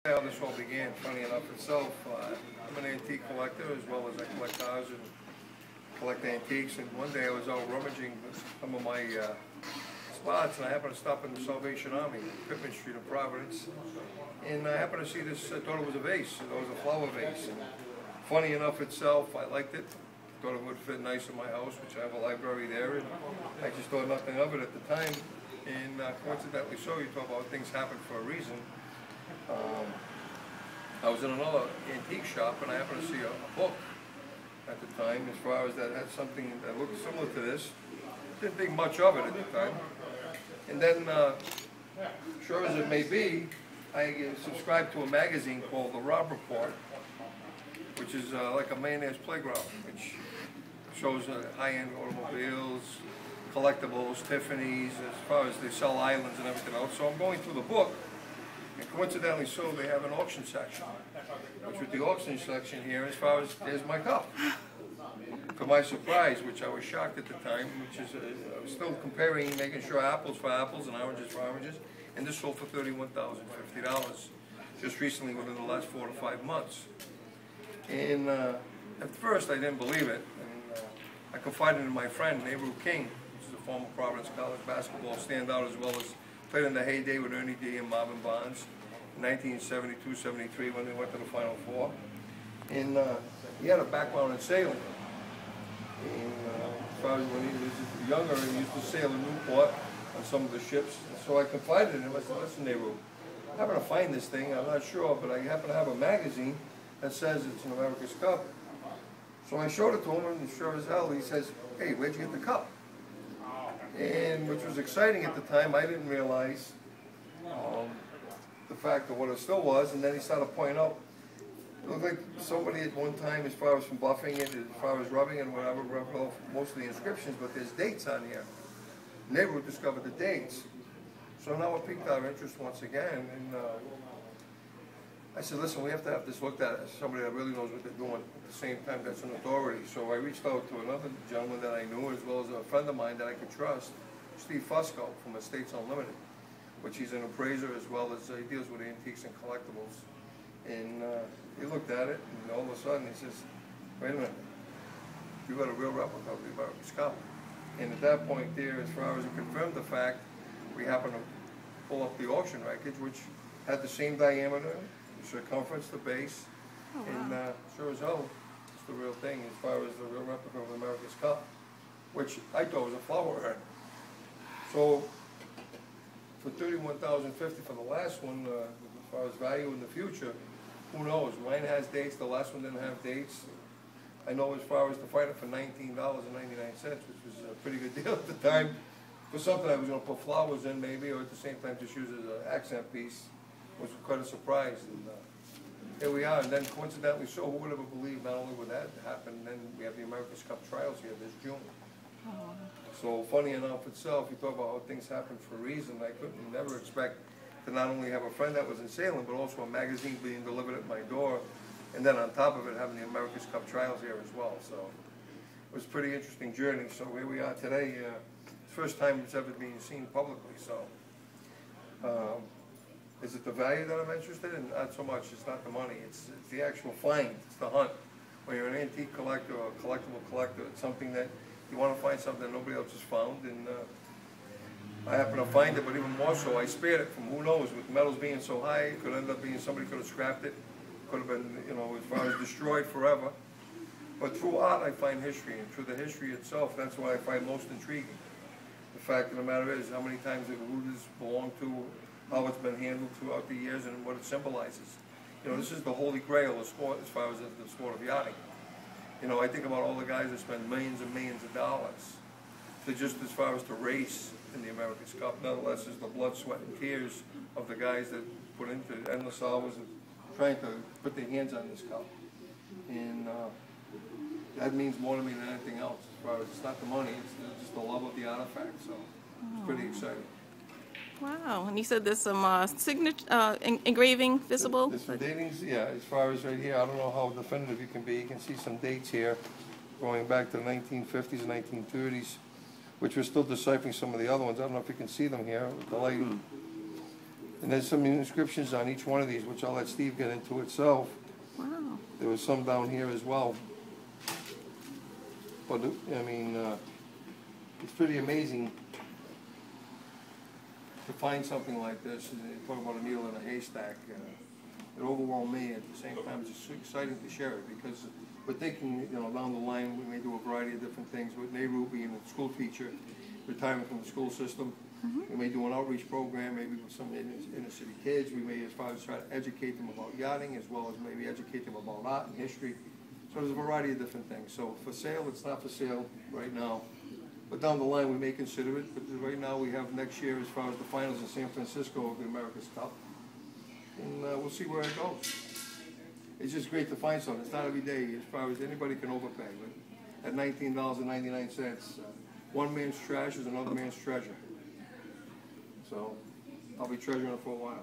How this all began, funny enough itself. I'm an antique collector as well as I collect cars and collect antiques. And one day I was out rummaging some of my spots, and I happened to stop in the Salvation Army, Pittman Street in Providence. And I happened to see this. I thought it was a vase. It was a flower vase. And funny enough itself, I liked it. Thought it would fit nice in my house, which I have a library there, and I just thought nothing of it at the time. And coincidentally so, you talk about things happen for a reason. I was in another antique shop, and I happened to see a book at the time, as far as that had something that looked similar to this. Didn't think much of it at the time. And then, sure as it may be, I subscribed to a magazine called The Rob Report, which is like a millionaire's playground, which shows high-end automobiles, collectibles, Tiffany's, as far as they sell islands and everything else. So I'm going through the book, and coincidentally so, they have an auction section, which with the auction section here, as far as, there's my cup. To my surprise, which I was shocked at the time, which is, I was still comparing, making sure apples for apples and oranges for oranges, and this sold for $31,050, just recently within the last 4 to 5 months. And at first I didn't believe it, and I confided in my friend, Nehru King, who's a former Providence College basketball standout, as well as played in the heyday with Ernie D and Marvin Barnes in 1972-73 when they went to the Final Four. And he had a background in sailing. And as far as when he was younger, he used to sail in Newport on some of the ships. And so I confided in him. I said, listen, Nehru, I happen to find this thing. I'm not sure, but I happen to have a magazine that says it's an America's Cup. So I showed it to him, and sure as hell, he says, hey, where'd you get the cup? And which was exciting at the time. I didn't realize the fact of what it still was, and then he started pointing out, it looked like somebody at one time, as far as from buffing it, as far as rubbing it, whatever, rubbed off most of the inscriptions, but there's dates on here. Nehru discovered the dates. So now it piqued our interest once again, and I said, listen, we have to have this looked at as somebody that really knows what they're doing at the same time that's an authority. So I reached out to another gentleman that I knew, as well as a friend of mine that I could trust, Steve Fusco from Estates Unlimited, which he's an appraiser as well as he deals with antiques and collectibles. And he looked at it, and all of a sudden he says, wait a minute, you got a real replica of the America's Cup. And at that point there, as far as it confirmed the fact, we happened to pull up the auction records, which had the same diameter, circumference, the base, and sure as hell, it's the real thing as far as the real replica of America's Cup, which I thought was a flower urn. So for $31,050 for the last one, as far as value in the future, who knows? Mine has dates, the last one didn't have dates. I know as far as to find it for $19.99, which was a pretty good deal at the time, for something I was going to put flowers in maybe, or at the same time just use as an accent piece, which was quite a surprise. And here we are, and then coincidentally so, who would ever believe not only would that happen, then we have the America's Cup trials here this June. So funny enough itself, you talk about how things happen for a reason. I couldn't never expect to not only have a friend that was in sailing, but also a magazine being delivered at my door, and then on top of it having the America's Cup trials here as well. So it was a pretty interesting journey. So here we are today. It's the first time it's ever being seen publicly. So is it the value that I'm interested in? Not so much. It's not the money. It's the actual find. It's the hunt. When you're an antique collector or a collectible collector, it's something that you want to find something that nobody else has found. And I happen to find it, but even more so, I spared it from who knows. With metals being so high, it could end up being somebody could have scrapped it. Could have been, you know, as far as destroyed forever. But through art, I find history, and through the history itself, that's what I find most intriguing. The fact of the matter is how many times it has belonged to, how it's been handled throughout the years, and what it symbolizes. You know, this is the holy grail of sport as far as the sport of yachting. You know, I think about all the guys that spend millions and millions of dollars to just as far as to race in the America's Cup. Nonetheless, is the blood, sweat, and tears of the guys that put into endless hours of trying to put their hands on this cup. And that means more to me than anything else. As far as it's not the money, it's just the love of the artifact. So it's pretty exciting. Wow, and you said there's some signature engraving visible? There's some datings, yeah, as far as right here, I don't know how definitive you can be. You can see some dates here going back to the 1950s and 1930s, which we're still deciphering some of the other ones. I don't know if you can see them here with the light. And there's some inscriptions on each one of these, which I'll let Steve get into itself. Wow. There was some down here as well. But, I mean, it's pretty amazing to find something like this. And you talk about a needle in a haystack. It overwhelmed me. At the same time, it's just exciting to share it because we're thinking, you know, down the line we may do a variety of different things. With Nehru being a school teacher, retirement from the school system, we may do an outreach program, maybe with some inner city kids. We may, as far as try to educate them about yachting, as well as maybe educate them about art and history. So there's a variety of different things. So for sale, it's not for sale right now. But down the line, we may consider it. But right now, we have next year, as far as the finals in San Francisco of the America's Cup. And we'll see where it goes. It's just great to find something. It's not every day, as far as anybody can overpay. But at $19.99, one man's trash is another man's treasure. So I'll be treasuring it for a while.